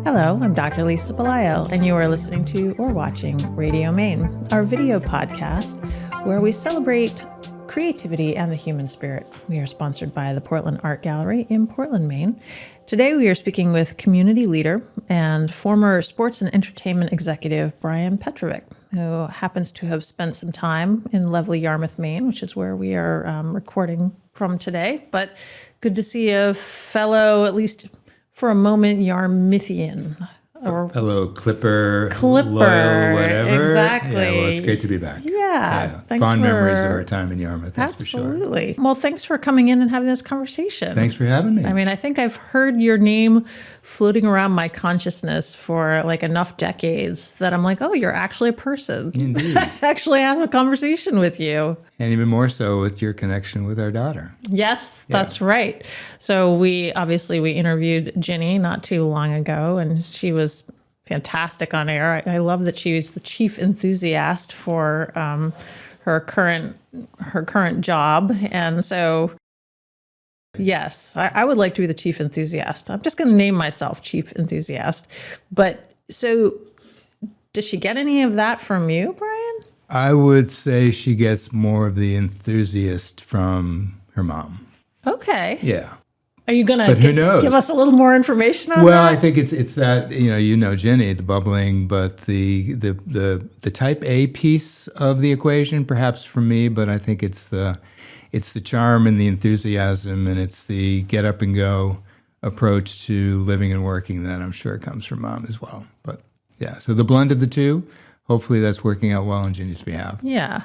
Hello, I'm Dr. Lisa Belisle, and you are listening to or watching Radio Maine, our video podcast where we celebrate creativity and the human spirit. We are sponsored by the Portland Art Gallery in Portland, Maine. Today we are speaking with community leader and former sports and entertainment executive Brian Petrovek, who happens to have spent some time in lovely Yarmouth, Maine, which is where we are recording from today. But good to see a fellow, at least for a moment, Yarmouthian. Or hello, Clipper, loyal, whatever. Exactly. Yeah, well, it's great to be back. Yeah. Thanks Fond memories of our time in Yarmouth, that's Absolutely. for sure. Well, thanks for coming in and having this conversation. Thanks for having me. I mean, I think I've heard your name floating around my consciousness for like enough decades that I'm like, oh, you're actually a person. Indeed. I actually have a conversation with you. And even more so with your connection with our daughter. Yes, that's right. So we interviewed Ginny not too long ago, and she was fantastic on air. I love that she was the chief enthusiast for her current job. And so, yes, I would like to be the chief enthusiast. I'm just going to name myself chief enthusiast. But so does she get any of that from you, Brian? I would say she gets more of the enthusiast from her mom. Okay. Yeah. Are you going to give us a little more information on that? Well, I think it's that, you know Jenny, the bubbling, but the type A piece of the equation, perhaps for me, but I think it's the charm and the enthusiasm, and it's the get up and go approach to living and working that I'm sure comes from mom as well. But yeah, so the blend of the two, hopefully that's working out well on Jenny's behalf. Yeah.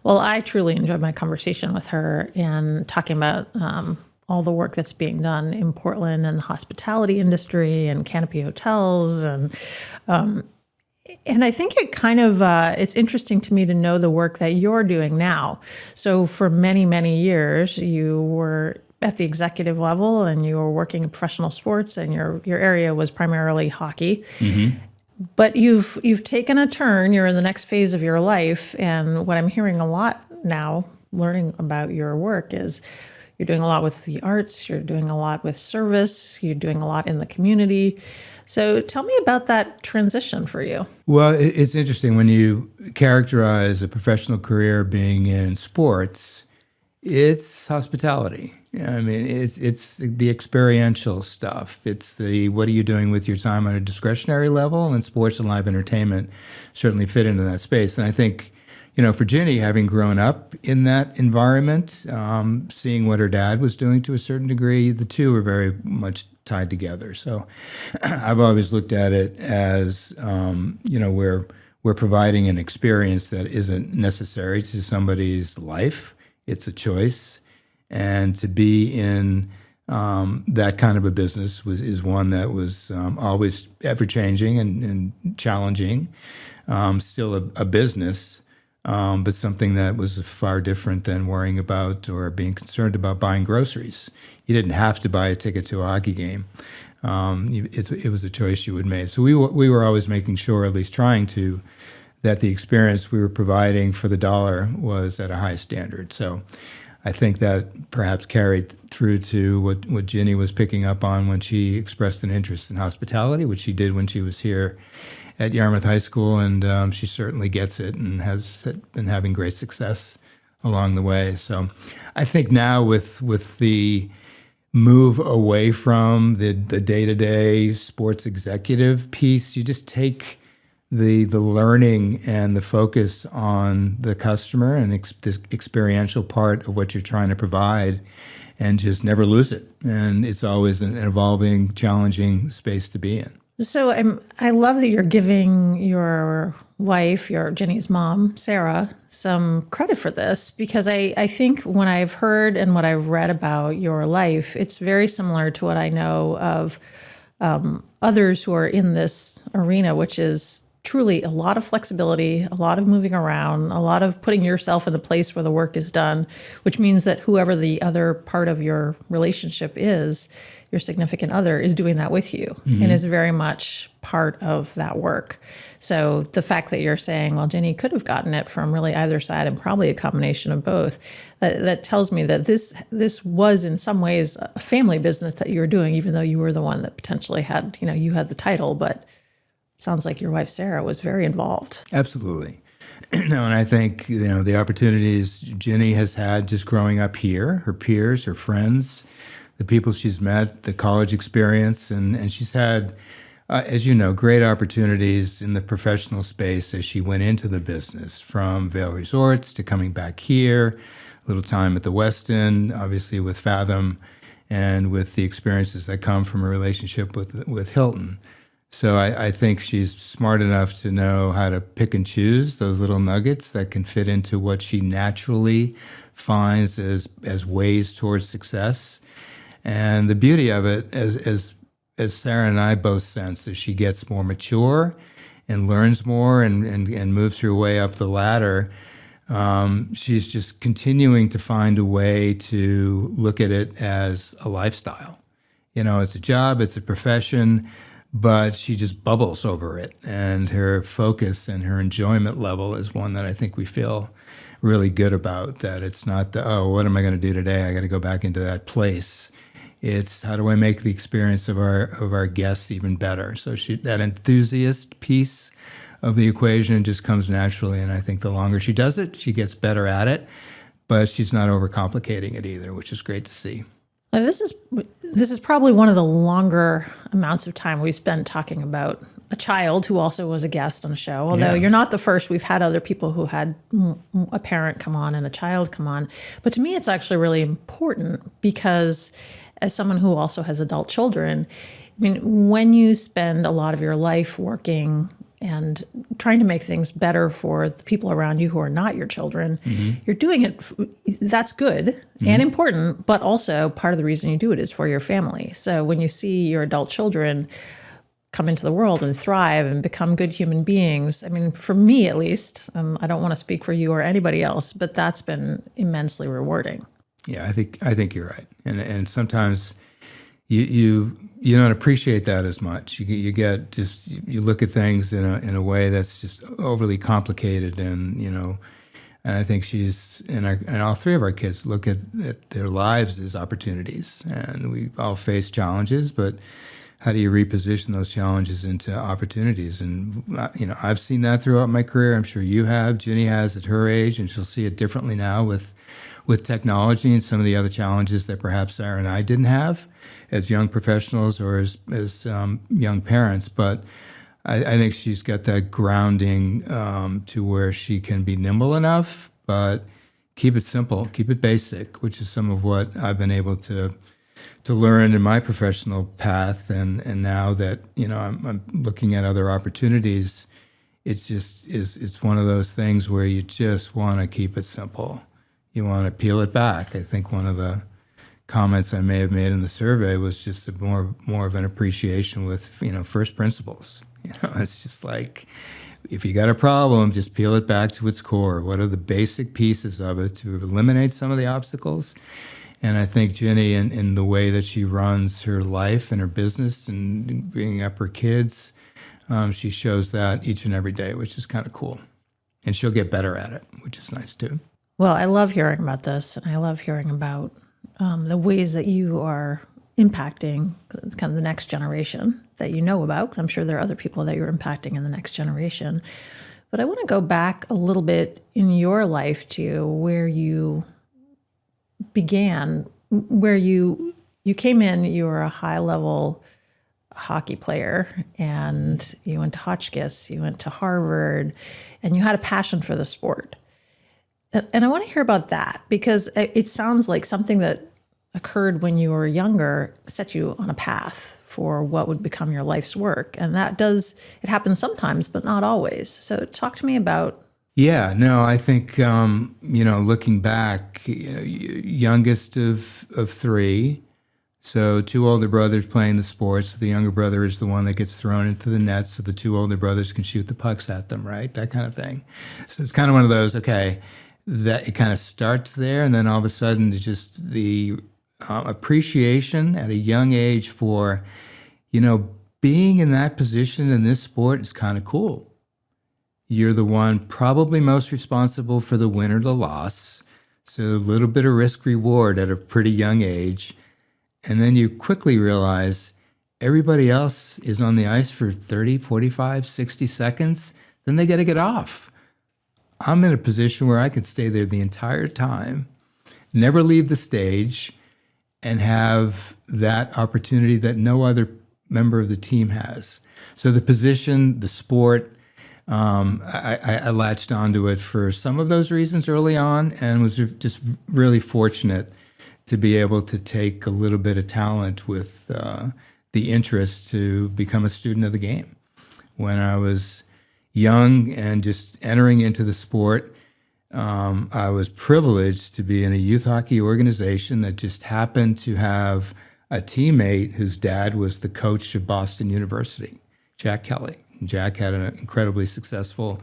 Well, I truly enjoyed my conversation with her and talking about all the work that's being done in Portland and the hospitality industry and Canopy Hotels. And I think it kind of, it's interesting to me to know the work that you're doing now. So for many, many years, you were at the executive level and you were working in professional sports, and your area was primarily hockey. Mm-hmm. But you've taken a turn. You're in the next phase of your life. And what I'm hearing a lot now, learning about your work, is you're doing a lot with the arts, you're doing a lot with service, you're doing a lot in the community. So tell me about that transition for you. Well, it's interesting when you characterize a professional career being in sports, it's hospitality. I mean, it's the experiential stuff. It's the what are you doing with your time on a discretionary level, and sports and live entertainment certainly fit into that space. And I think, for Ginny, having grown up in that environment, seeing what her dad was doing to a certain degree, the two are very much tied together. So I've always looked at it as, we're providing an experience that isn't necessary to somebody's life. It's a choice. And to be in that kind of a business is one that was always ever-changing and challenging, still a business, but something that was far different than worrying about or being concerned about buying groceries. You didn't have to buy a ticket to a hockey game. It was a choice you would make. So we were always making sure, at least trying to, that the experience we were providing for the dollar was at a high standard. So I think that perhaps carried through to what Ginny was picking up on when she expressed an interest in hospitality, which she did when she was here at Yarmouth High School, and she certainly gets it and has been having great success along the way. So I think now with the move away from the day-to-day sports executive piece, you just take the learning and the focus on the customer and the experiential part of what you're trying to provide, and just never lose it. And it's always an evolving, challenging space to be in. So I love that you're giving your wife, your Jenny's mom, Sarah, some credit for this, because I think when I've heard and what I've read about your life, it's very similar to what I know of others who are in this arena, which is truly a lot of flexibility, a lot of moving around, a lot of putting yourself in the place where the work is done, which means that whoever the other part of your relationship is, your significant other, is doing that with you and is very much part of that work. So the fact that you're saying, well, Jenny could have gotten it from really either side and probably a combination of both, that tells me that this was in some ways a family business that you were doing, even though you were the one that potentially had, you had the title, but sounds like your wife, Sarah, was very involved. Absolutely. No, and I think, the opportunities Jenny has had just growing up here, her peers, her friends, the people she's met, the college experience, and she's had, as you know, great opportunities in the professional space as she went into the business, from Vail Resorts to coming back here, a little time at the Westin, obviously with Fathom, and with the experiences that come from a relationship with Hilton. So I think she's smart enough to know how to pick and choose those little nuggets that can fit into what she naturally finds as ways towards success. And the beauty of it, as Sarah and I both sense, as she gets more mature and learns more and moves her way up the ladder, she's just continuing to find a way to look at it as a lifestyle. It's a job, it's a profession, but she just bubbles over it. And her focus and her enjoyment level is one that I think we feel really good about, that it's not what am I going to do today? I got to go back into that place. It's how do I make the experience of our guests even better? So that enthusiast piece of the equation just comes naturally, and I think the longer she does it, she gets better at it, but she's not overcomplicating it either, which is great to see. Now, this is probably one of the longer amounts of time we've spent talking about a child who also was a guest on the show. Although you're not the first, we've had other people who had a parent come on and a child come on. But to me, it's actually really important because as someone who also has adult children, I mean, when you spend a lot of your life working and trying to make things better for the people around you who are not your children, you're doing it, that's good and important, but also part of the reason you do it is for your family. So when you see your adult children come into the world and thrive and become good human beings, I mean, for me at least, I don't want to speak for you or anybody else, but that's been immensely rewarding. Yeah, I think you're right. And sometimes you don't appreciate that as much. You look at things in a way that's just overly complicated, and I think she's and all three of our kids look at their lives as opportunities, and we all face challenges, but how do you reposition those challenges into opportunities? And I've seen that throughout my career. I'm sure you have. Ginny has at her age, and she'll see it differently now with technology and some of the other challenges that perhaps Sarah and I didn't have as young professionals or as young parents. But I think she's got that grounding to where she can be nimble enough, but keep it simple, keep it basic, which is some of what I've been able to learn in my professional path. And now that I'm looking at other opportunities, it's one of those things where you just want to keep it simple. You want to peel it back. I think one of the comments I may have made in the survey was just more of an appreciation with first principles. It's just like, if you got a problem, just peel it back to its core. What are the basic pieces of it to eliminate some of the obstacles? And I think Jenny, in the way that she runs her life and her business and bringing up her kids, she shows that each and every day, which is kind of cool. And she'll get better at it, which is nice too. Well, I love hearing about this, and I love hearing about the ways that you are impacting kind of the next generation that you know about. I'm sure there are other people that you're impacting in the next generation. But I want to go back a little bit in your life to where you began, where you came in, you were a high-level hockey player, and you went to Hotchkiss, you went to Harvard, and you had a passion for the sport. And I want to hear about that, because it sounds like something that occurred when you were younger set you on a path for what would become your life's work. And it happens sometimes, but not always. So talk to me about. Yeah, no, I think, looking back, youngest of three, So 2 older brothers playing the sports. The younger brother is the one that gets thrown into the nets so the 2 older brothers can shoot the pucks at them, right? That kind of thing. So it's kind of one of those, okay, that it kind of starts there, and then all of a sudden it's just the appreciation at a young age for, being in that position in this sport is kind of cool. You're the one probably most responsible for the win or the loss. So a little bit of risk reward at a pretty young age. And then you quickly realize everybody else is on the ice for 30, 45, 60 seconds. Then they got to get off. I'm in a position where I could stay there the entire time, never leave the stage, and have that opportunity that no other member of the team has. So the position, the sport, I latched onto it for some of those reasons early on, and was just really fortunate to be able to take a little bit of talent with the interest to become a student of the game. When I was young and just entering into the sport, I was privileged to be in a youth hockey organization that just happened to have a teammate whose dad was the coach of Boston University, Jack Kelly. Jack had an incredibly successful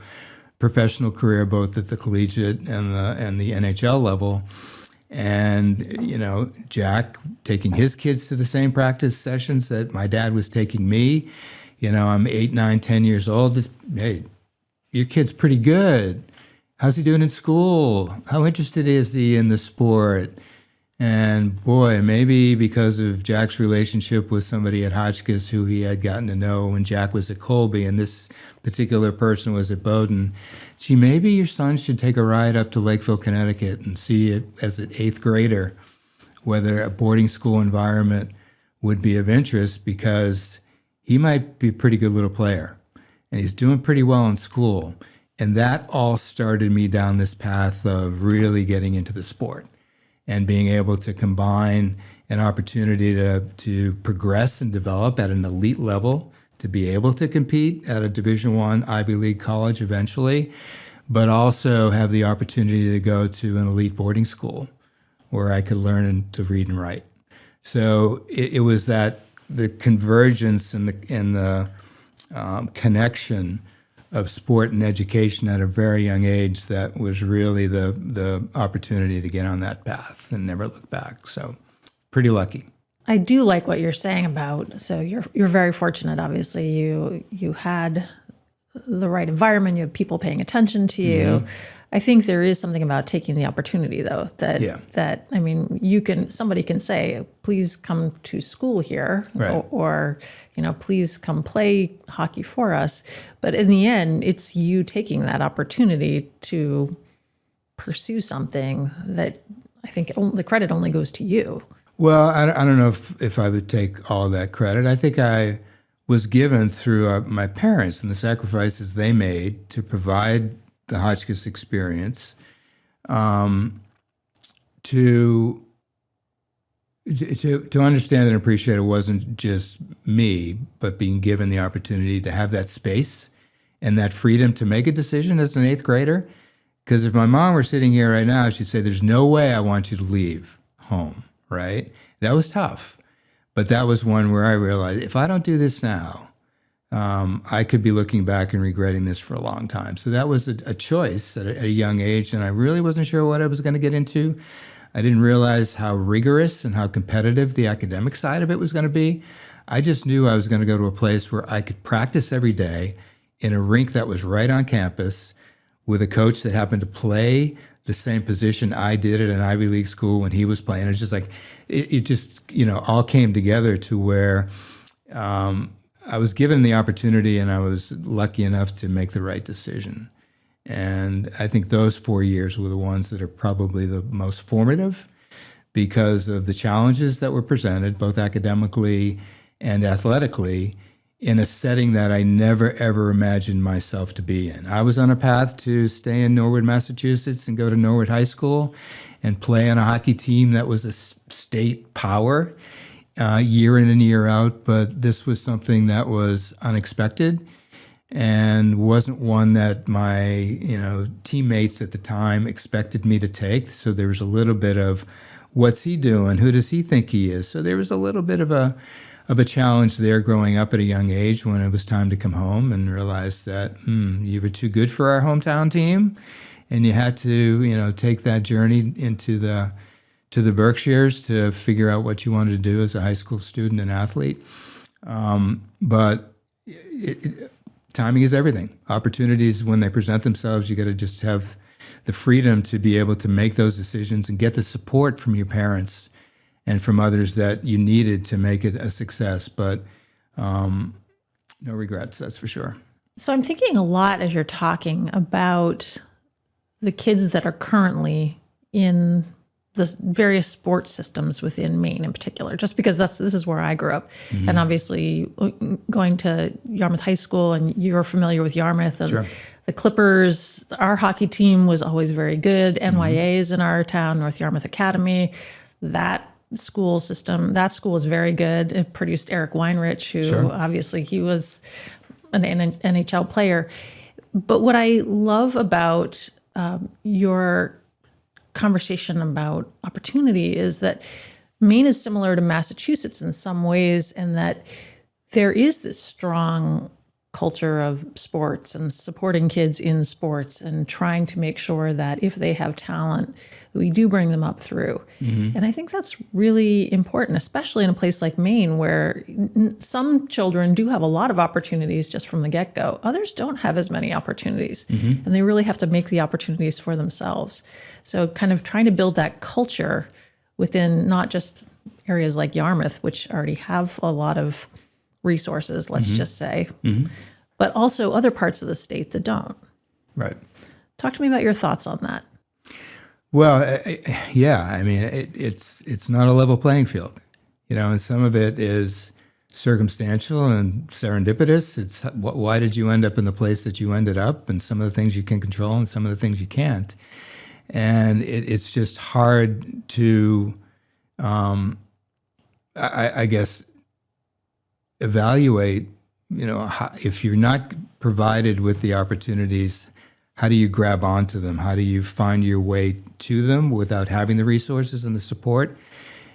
professional career both at the collegiate and the NHL level. And, Jack taking his kids to the same practice sessions that my dad was taking me. I'm 8, 9, 10 years old. Hey, your kid's pretty good. How's he doing in school? How interested is he in the sport? And boy, maybe because of Jack's relationship with somebody at Hotchkiss who he had gotten to know when Jack was at Colby and this particular person was at Bowdoin, gee, maybe your son should take a ride up to Lakeville, Connecticut and see it as an 8th grader, whether a boarding school environment would be of interest, because he might be a pretty good little player and he's doing pretty well in school. And that all started me down this path of really getting into the sport and being able to combine an opportunity to progress and develop at an elite level, to be able to compete at a Division I Ivy League college eventually, but also have the opportunity to go to an elite boarding school where I could learn to read and write. So it was that the convergence and the connection of sport and education at a very young age that was really the opportunity to get on that path and never look back. So pretty lucky. I do like what you're saying about, so you're very fortunate, obviously. You had the right environment, you have people paying attention to you. Mm-hmm. I think there is something about taking the opportunity, though, that I mean, somebody can say, please come to school here, right, or please come play hockey for us. But in the end, it's you taking that opportunity to pursue something that I think the credit only goes to you. Well, I don't know if I would take all that credit. I think I was given through my parents and the sacrifices they made to provide the Hotchkiss experience, to understand and appreciate it wasn't just me, but being given the opportunity to have that space and that freedom to make a decision as an 8th grader. Because if my mom were sitting here right now, she'd say, there's no way I want you to leave home, right? That was tough. But that was one where I realized, if I don't do this now, I could be looking back and regretting this for a long time. So that was a choice at a young age, and I really wasn't sure what I was going to get into. I didn't realize how rigorous and how competitive the academic side of it was going to be. I just knew I was going to go to a place where I could practice every day in a rink that was right on campus with a coach that happened to play the same position I did at an Ivy League school when he was playing. It's just like, it just, all came together to where I was given the opportunity and I was lucky enough to make the right decision. And I think those 4 years were the ones that are probably the most formative because of the challenges that were presented, both academically and athletically, in a setting that I never, ever imagined myself to be in. I was on a path to stay in Norwood, Massachusetts and go to Norwood High School and play on a hockey team that was a state power year in and year out, but this was something that was unexpected and wasn't one that my teammates at the time expected me to take. So there was a little bit of what's he doing? Who does he think he is? So there was a little bit of a challenge there growing up at a young age when it was time to come home and realize that you were too good for our hometown team, and you had to take that journey into the Berkshires to figure out what you wanted to do as a high school student and athlete. But timing is everything. Opportunities, when they present themselves, you got to just have the freedom to be able to make those decisions and get the support from your parents and from others that you needed to make it a success. But no regrets, that's for sure. So I'm thinking a lot as you're talking about the kids that are currently in the various sports systems within Maine in particular, just because this is where I grew up. Mm-hmm. And obviously going to Yarmouth High School, and you're familiar with Yarmouth, and sure. The Clippers, our hockey team was always very good. NYA's in our town, North Yarmouth Academy. That school was very good. It produced Eric Weinrich, who sure. obviously he was an NHL player. But what I love about your conversation about opportunity is that Maine is similar to Massachusetts in some ways, and that there is this strong culture of sports and supporting kids in sports and trying to make sure that if they have talent, we do bring them up through. Mm-hmm. And I think that's really important, especially in a place like Maine, where some children do have a lot of opportunities just from the get-go. Others don't have as many opportunities, and they really have to make the opportunities for themselves. So kind of trying to build that culture within not just areas like Yarmouth, which already have a lot of resources, let's just say, but also other parts of the state that don't. Right. Talk to me about your thoughts on that. Well, yeah, I mean, it's not a level playing field, and some of it is circumstantial and serendipitous. It's why did you end up in the place that you ended up, and some of the things you can control and some of the things you can't. And it's just hard to, I guess, evaluate, if you're not provided with the opportunities, how do you grab onto them? How do you find your way to them without having the resources and the support?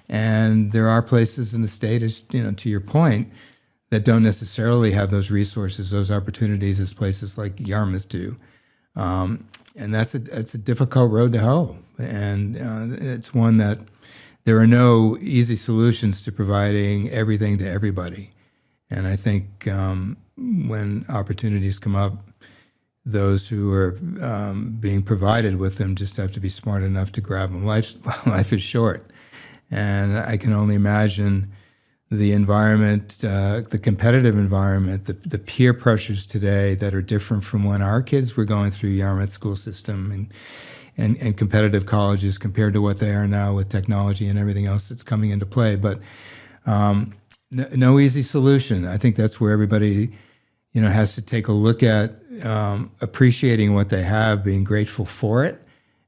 And there are places in the state, as to your point, that don't necessarily have those resources, those opportunities, as places like Yarmouth do. And that's a difficult road to hoe. And it's one that there are no easy solutions to providing everything to everybody. And I think when opportunities come up, those who are being provided with them just have to be smart enough to grab them. Life is short. And I can only imagine the environment, the competitive environment, the peer pressures today that are different from when our kids were going through Yarmouth school system and competitive colleges compared to what they are now with technology and everything else that's coming into play. But no easy solution. I think that's where everybody, has to take a look at appreciating what they have, being grateful for it,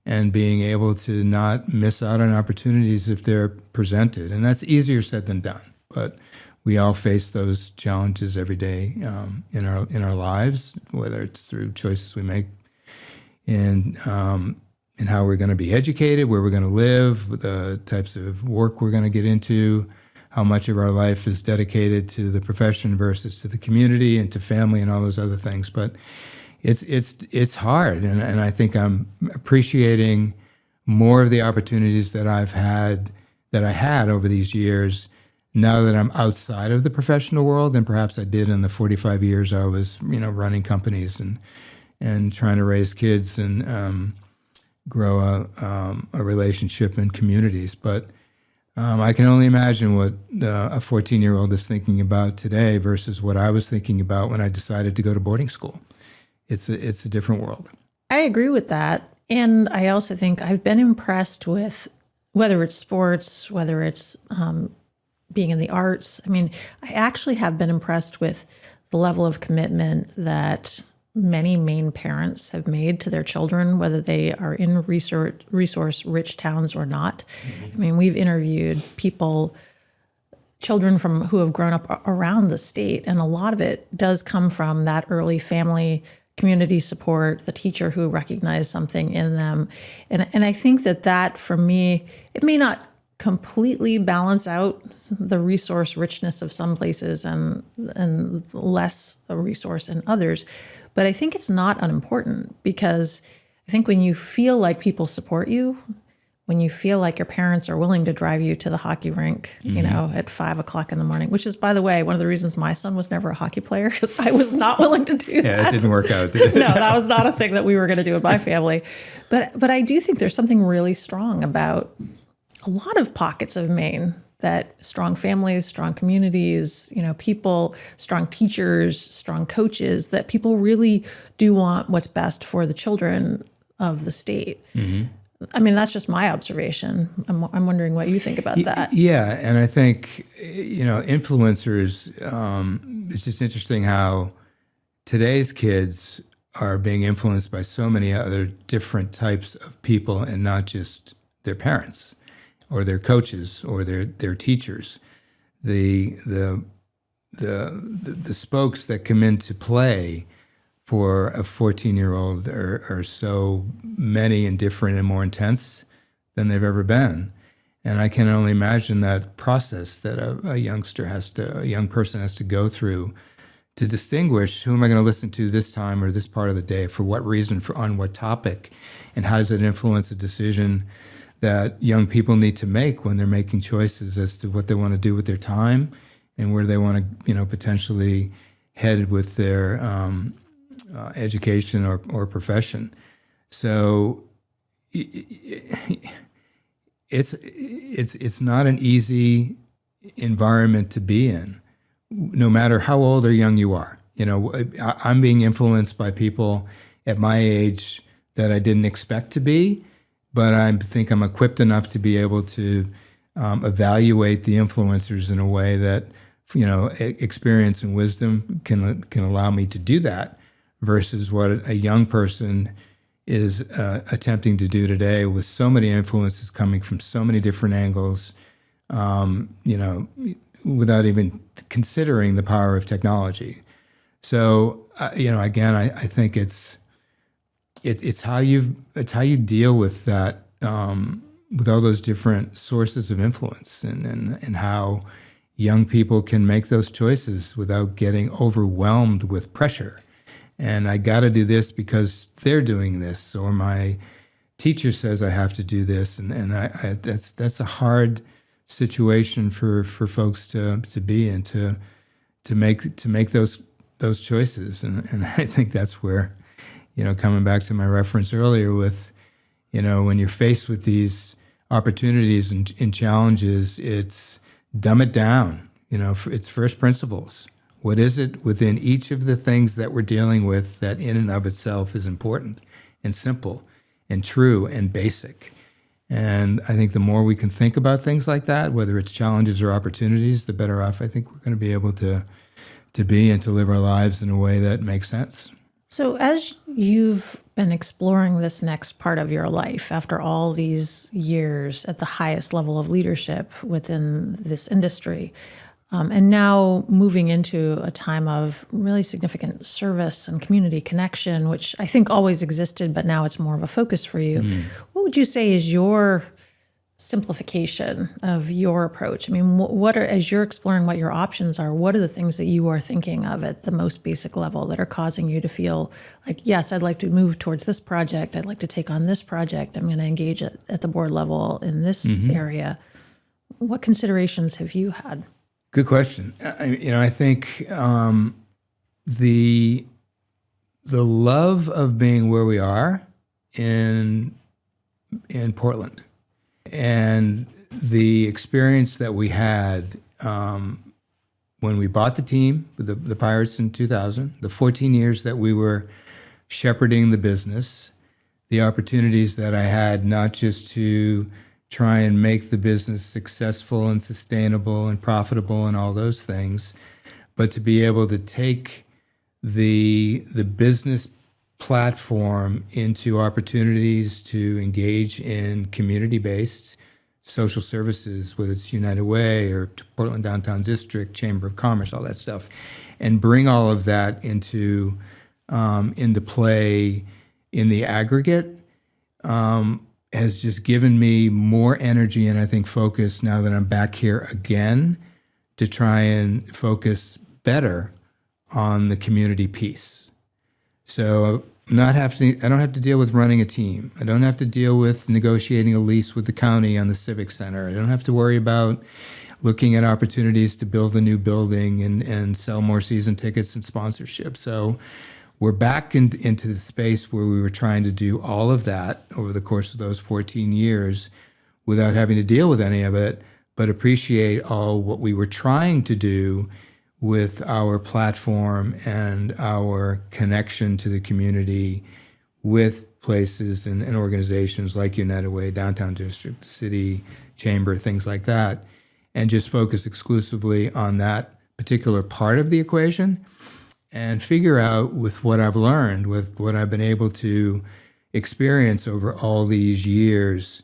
and being able to not miss out on opportunities if they're presented. And that's easier said than done. But we all face those challenges every day in our lives, whether it's through choices we make in how we're going to be educated, where we're going to live, the types of work we're going to get into, how much of our life is dedicated to the profession versus to the community and to family and all those other things. But it's hard, and I think I'm appreciating more of the opportunities that I had over these years now that I'm outside of the professional world than perhaps I did in the 45 years I was, running companies and trying to raise kids and grow a relationship in communities. But I can only imagine what a 14-year-old is thinking about today versus what I was thinking about when I decided to go to boarding school. It's a different world. I agree with that. And I also think I've been impressed with whether it's sports, whether it's being in the arts. I mean, I actually have been impressed with the level of commitment that many Maine parents have made to their children, whether they are in resource-rich towns or not. Mm-hmm. I mean, we've interviewed children who have grown up around the state, and a lot of it does come from that early family community support, the teacher who recognized something in them. And I think that for me, it may not completely balance out the resource richness of some places and less a resource in others. But I think it's not unimportant, because I think when you feel like people support you, when you feel like your parents are willing to drive you to the hockey rink, at 5 o'clock in the morning, which is, by the way, one of the reasons my son was never a hockey player, because I was not willing to do that. Yeah, it didn't work out, did it? No, that was not a thing that we were going to do in my family. But I do think there's something really strong about a lot of pockets of Maine, that strong families, strong communities, people, strong teachers, strong coaches, that people really do want what's best for the children of the state. Mm-hmm. I mean, that's just my observation. I'm wondering what you think about that. Yeah, and I think, influencers, it's just interesting how today's kids are being influenced by so many other different types of people, and not just their parents or their coaches or their teachers. The spokes that come into play for a 14-year-old are so many and different and more intense than they've ever been. And I can only imagine that process that a young person has to go through to distinguish who am I going to listen to this time or this part of the day, for what reason, on what topic, and how does it influence a decision that young people need to make when they're making choices as to what they want to do with their time and where they want to, potentially head with their education or profession. So it's not an easy environment to be in, no matter how old or young you are. I'm being influenced by people at my age that I didn't expect to be, but I think I'm equipped enough to be able to evaluate the influencers in a way that, experience and wisdom can allow me to do that, versus what a young person is attempting to do today, with so many influences coming from so many different angles, without even considering the power of technology. So, again, I think it's how you deal with that, with all those different sources of influence, and how young people can make those choices without getting overwhelmed with pressure. And I got to do this because they're doing this, or my teacher says I have to do this, and that's a hard situation for folks to be in, to make those choices, and I think that's where, coming back to my reference earlier with, when you're faced with these opportunities and challenges, it's dumb it down. It's first principles. What is it within each of the things that we're dealing with that in and of itself is important and simple and true and basic? And I think the more we can think about things like that, whether it's challenges or opportunities, the better off I think we're going to be able to be and to live our lives in a way that makes sense. So as you've been exploring this next part of your life, after all these years at the highest level of leadership within this industry, and now moving into a time of really significant service and community connection, which I think always existed, but now it's more of a focus for you. What would you say is your simplification of your approach? I mean, as you're exploring what your options are, what are the things that you are thinking of at the most basic level that are causing you to feel like, yes, I'd like to move towards this project. I'd like to take on this project. I'm going to engage at the board level in this area. What considerations have you had? Good question. I think the love of being where we are in Portland, and the experience that we had when we bought the team, the Pirates in 2000, the 14 years that we were shepherding the business, the opportunities that I had not just to try and make the business successful and sustainable and profitable and all those things, but to be able to take the business platform into opportunities to engage in community-based social services, whether it's United Way or Portland Downtown District, Chamber of Commerce, all that stuff, and bring all of that into play in the aggregate. has just given me more energy and I think focus now that I'm back here again to try and focus better on the community piece. So I don't have to deal with running a team. I don't have to deal with negotiating a lease with the county on the civic center. I don't have to worry about looking at opportunities to build a new building and sell more season tickets and sponsorship. So we're back into the space where we were trying to do all of that over the course of those 14 years without having to deal with any of it, but appreciate all what we were trying to do with our platform and our connection to the community with places and organizations like United Way, Downtown District, City Chamber, things like that, and just focus exclusively on that particular part of the equation and figure out with what I've learned, with what I've been able to experience over all these years,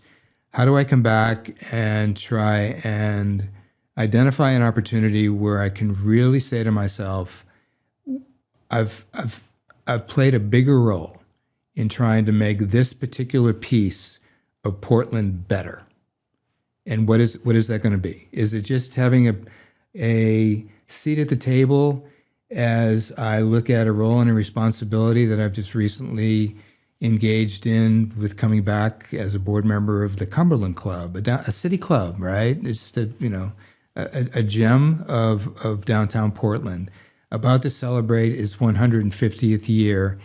how do I come back and try and identify an opportunity where I can really say to myself, I've played a bigger role in trying to make this particular piece of Portland better. And what is that going to be? Is it just having a seat at the table as I look at a role and a responsibility that I've just recently engaged in with coming back as a board member of the Cumberland Club, a city club, right? It's a gem of downtown Portland, about to celebrate its 150th year.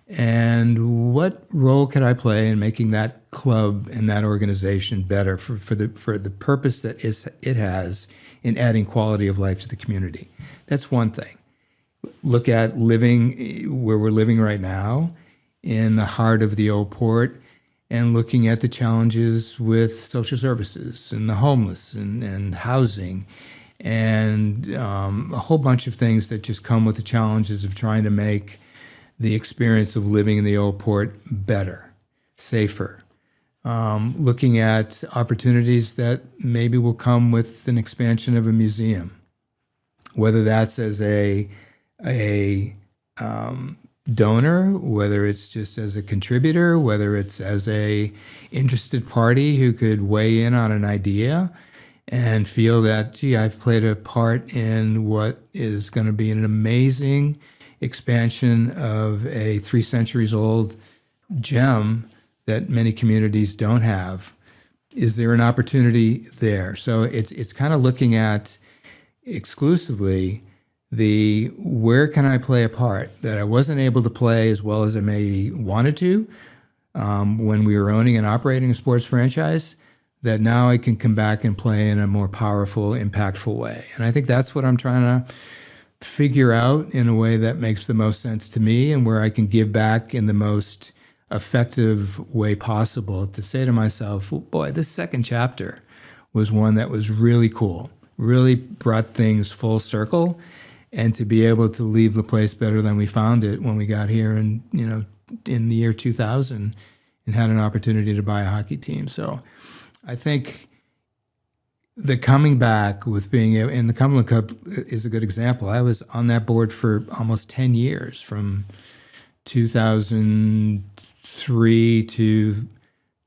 And what role could I play in making that club and that organization better for the purpose that it has in adding quality of life to the community? That's one thing. Look at living where we're living right now in the heart of the old port and looking at the challenges with social services and the homeless and housing and a whole bunch of things that just come with the challenges of trying to make the experience of living in the old port better, safer. Looking at opportunities that maybe will come with an expansion of a museum, whether that's as a donor, whether it's just as a contributor, whether it's as a interested party who could weigh in on an idea and feel that, gee, I've played a part in what is going to be an amazing expansion of a 3 centuries old gem that many communities don't have. Is there an opportunity there? So it's kind of looking at exclusively the where can I play a part that I wasn't able to play as well as I maybe wanted to when we were owning and operating a sports franchise, that now I can come back and play in a more powerful, impactful way. And I think that's what I'm trying to figure out in a way that makes the most sense to me and where I can give back in the most effective way possible to say to myself, well, boy, this second chapter was one that was really cool, really brought things full circle, and to be able to leave the place better than we found it when we got here in the year 2000 and had an opportunity to buy a hockey team. So I think the coming back with being in the Cumberland Cup is a good example. I was on that board for almost 10 years, from 2003 to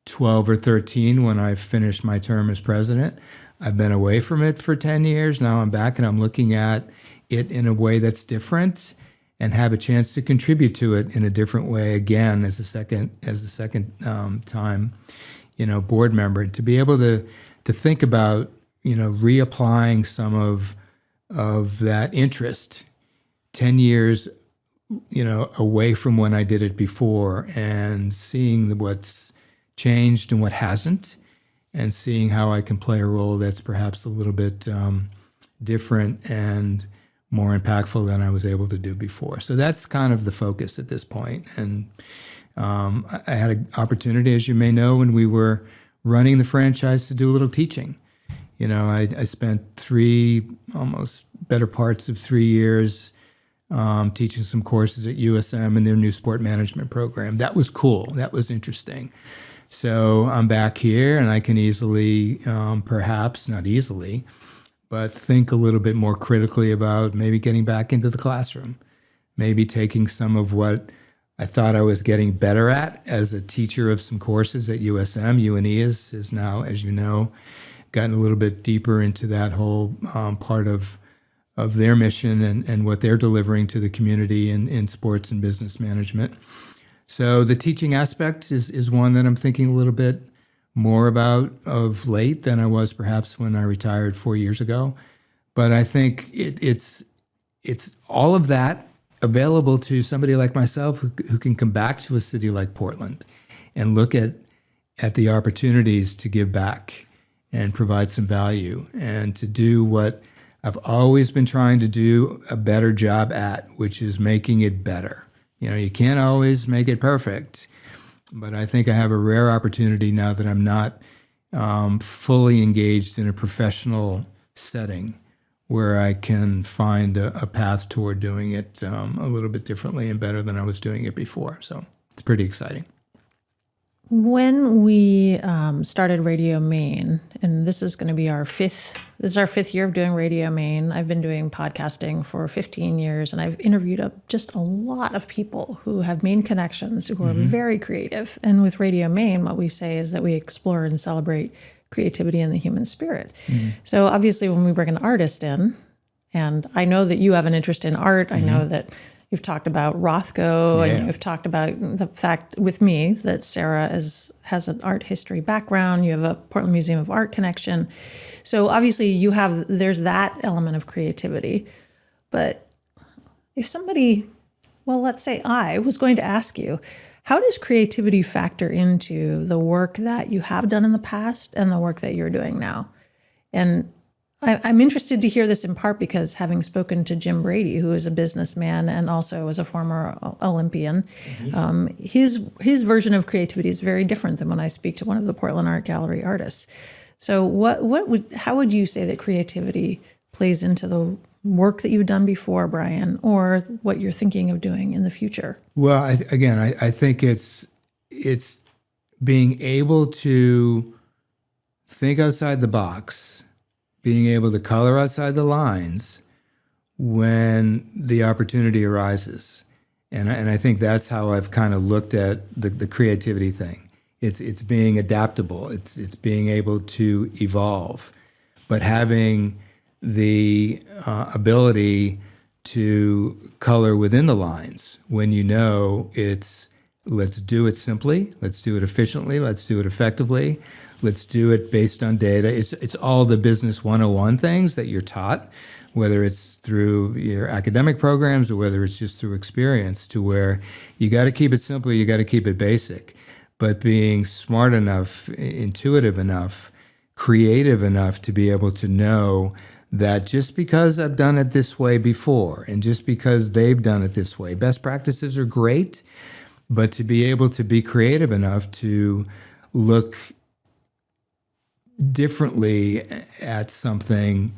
12 or 13 when I finished my term as president. I've been away from it for 10 years. Now I'm back and I'm looking at it in a way that's different and have a chance to contribute to it in a different way again as the second time, board member. To be able to think about, reapplying some of that interest 10 years, away from when I did it before, and seeing what's changed and what hasn't, and seeing how I can play a role that's perhaps a little bit different and more impactful than I was able to do before. So that's kind of the focus at this point. And I had an opportunity, as you may know, when we were running the franchise, to do a little teaching. I spent almost better parts of 3 years teaching some courses at USM in their new sport management program. That was cool. That was interesting. So I'm back here, and I can easily, perhaps not easily, but think a little bit more critically about maybe getting back into the classroom, maybe taking some of what I thought I was getting better at as a teacher of some courses at USM. UNE is now, as you know, gotten a little bit deeper into that whole part of their mission and what they're delivering to the community in sports and business management. So the teaching aspect is one that I'm thinking a little bit more about of late than I was perhaps when I retired 4 years ago. But I think it's all of that available to somebody like myself who can come back to a city like Portland and look at the opportunities to give back and provide some value and to do what I've always been trying to do a better job at, which is making it better. You can't always make it perfect, but I think I have a rare opportunity now that I'm not fully engaged in a professional setting where I can find a path toward doing it a little bit differently and better than I was doing it before. So it's pretty exciting. When we started Radio Maine, and this is going to be our fifth year of doing Radio Maine. I've been doing podcasting for 15 years, and I've interviewed just a lot of people who have Maine connections, who are very creative. And with Radio Maine, what we say is that we explore and celebrate creativity and the human spirit. So obviously when we bring an artist in, and I know that you have an interest in art, I know that you've talked about Rothko, and you've talked about the fact with me that Sarah has an art history background. You have a Portland Museum of Art connection. So obviously there's that element of creativity. But if somebody, let's say I was going to ask you, how does creativity factor into the work that you have done in the past and the work that you're doing now? And I'm interested to hear this in part because having spoken to Jim Brady, who is a businessman and also is a former Olympian, his version of creativity is very different than when I speak to one of the Portland Art Gallery artists. So how would you say that creativity plays into the work that you've done before, Brian, or what you're thinking of doing in the future? Well, I think it's being able to think outside the box, being able to color outside the lines when the opportunity arises. And I think that's how I've kind of looked at the creativity thing. It's being adaptable. It's being able to evolve, but having the ability to color within the lines when let's do it simply, let's do it efficiently, let's do it effectively, let's do it based on data. It's all the business 101 things that you're taught, whether it's through your academic programs or whether it's just through experience, to where you got to keep it simple, you got to keep it basic, but being smart enough, intuitive enough, creative enough to be able to know that just because I've done it this way before and just because they've done it this way, best practices are great, but to be able to be creative enough to look differently at something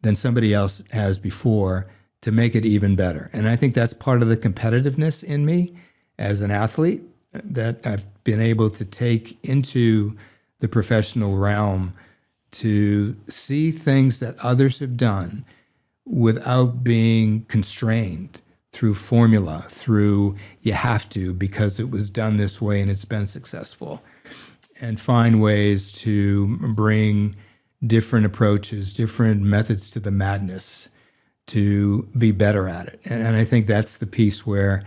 than somebody else has before to make it even better. And I think that's part of the competitiveness in me as an athlete that I've been able to take into the professional realm, to see things that others have done without being constrained through formula, through you have to because it was done this way and it's been successful, and find ways to bring different approaches, different methods to the madness to be better at it. And I think that's the piece where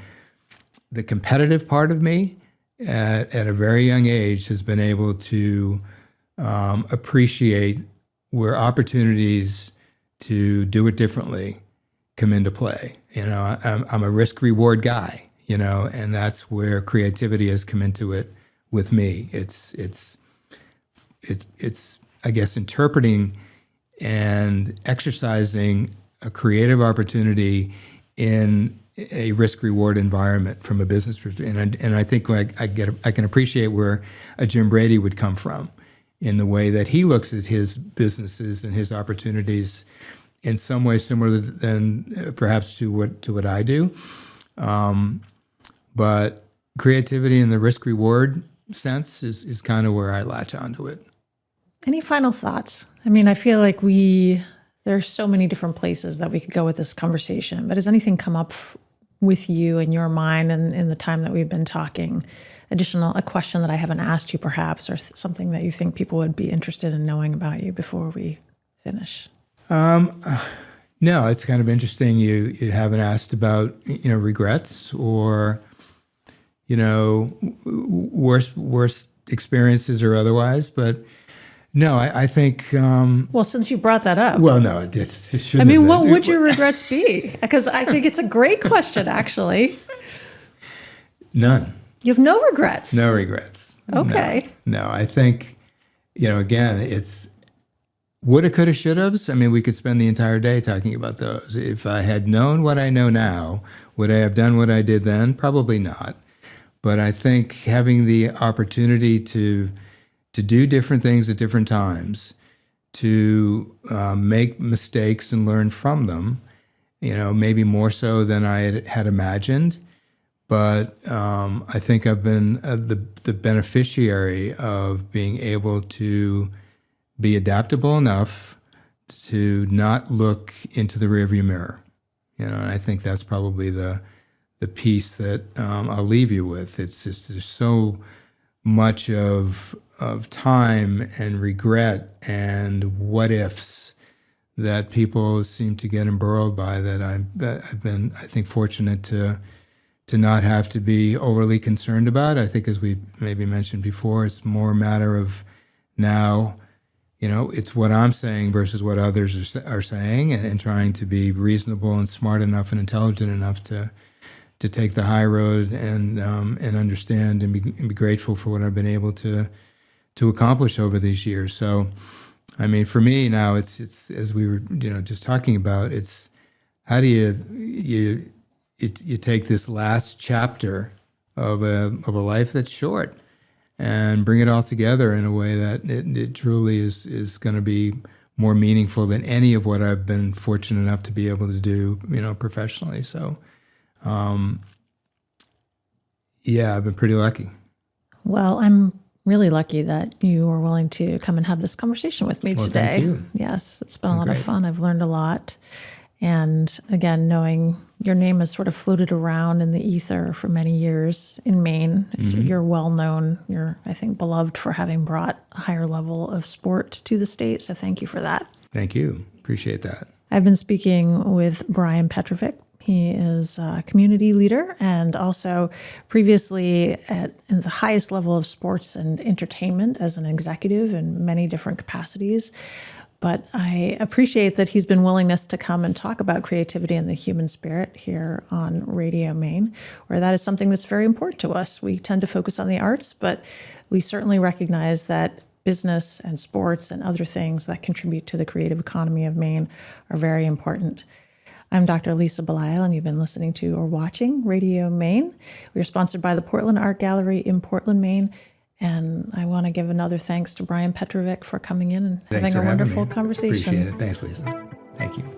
the competitive part of me at a very young age has been able to appreciate where opportunities to do it differently come into play. I'm a risk-reward guy, and that's where creativity has come into it with me. It's I guess interpreting and exercising a creative opportunity in a risk-reward environment from a business perspective. And I think I can appreciate where a Jim Brady would come from in the way that he looks at his businesses and his opportunities in some way similar than perhaps to what I do. But creativity in the risk-reward sense is kind of where I latch onto it. Any final thoughts? I mean, I feel like there's so many different places that we could go with this conversation, but has anything come up with you in your mind and in the time that we've been talking? A question that I haven't asked you perhaps, or something that you think people would be interested in knowing about you before we finish? No, it's kind of interesting. You haven't asked about, regrets or, worst experiences or otherwise, but no, I think. Well, since you brought that up. Well, no, it shouldn't. What would your regrets be? Because I think it's a great question, actually. None. You have no regrets? No regrets. Okay. No, I think, again, it's woulda, coulda, shoulda. I mean, we could spend the entire day talking about those. If I had known what I know now, would I have done what I did then? Probably not. But I think having the opportunity to do different things at different times, to make mistakes and learn from them, maybe more so than I had imagined. But I think I've been the beneficiary of being able to be adaptable enough to not look into the rearview mirror. And I think that's probably the piece that I'll leave you with. It's just there's so much of time and regret and what ifs that people seem to get embroiled by, that I've been, I think, fortunate to not have to be overly concerned about. I think, as we maybe mentioned before, it's more a matter of now, it's what I'm saying versus what others are saying, and trying to be reasonable and smart enough and intelligent enough to take the high road and understand and be grateful for what I've been able to accomplish over these years. So, I mean, for me now, it's as we were just talking about, it's how do you take this last chapter of a life that's short and bring it all together in a way that it truly is going to be more meaningful than any of what I've been fortunate enough to be able to do, professionally. So, I've been pretty lucky. Well, I'm really lucky that you were willing to come and have this conversation with me today. Thank you. Yes, it's been a lot of fun. I've learned a lot. And again, knowing your name has sort of floated around in the ether for many years in Maine. You're well known. You're, I think, beloved for having brought a higher level of sport to the state. So thank you for that. Thank you. Appreciate that. I've been speaking with Brian Petrovek. He is a community leader and also previously in the highest level of sports and entertainment as an executive in many different capacities. But I appreciate that he's been willingness to come and talk about creativity and the human spirit here on Radio Maine, where that is something that's very important to us. We tend to focus on the arts, but we certainly recognize that business and sports and other things that contribute to the creative economy of Maine are very important. I'm Dr. Lisa Belisle, and you've been listening to or watching Radio Maine. We're sponsored by the Portland Art Gallery in Portland, Maine. And I want to give another thanks to Brian Petrovek for coming in and having a wonderful conversation. Appreciate it. Thanks, Lisa. Thank you.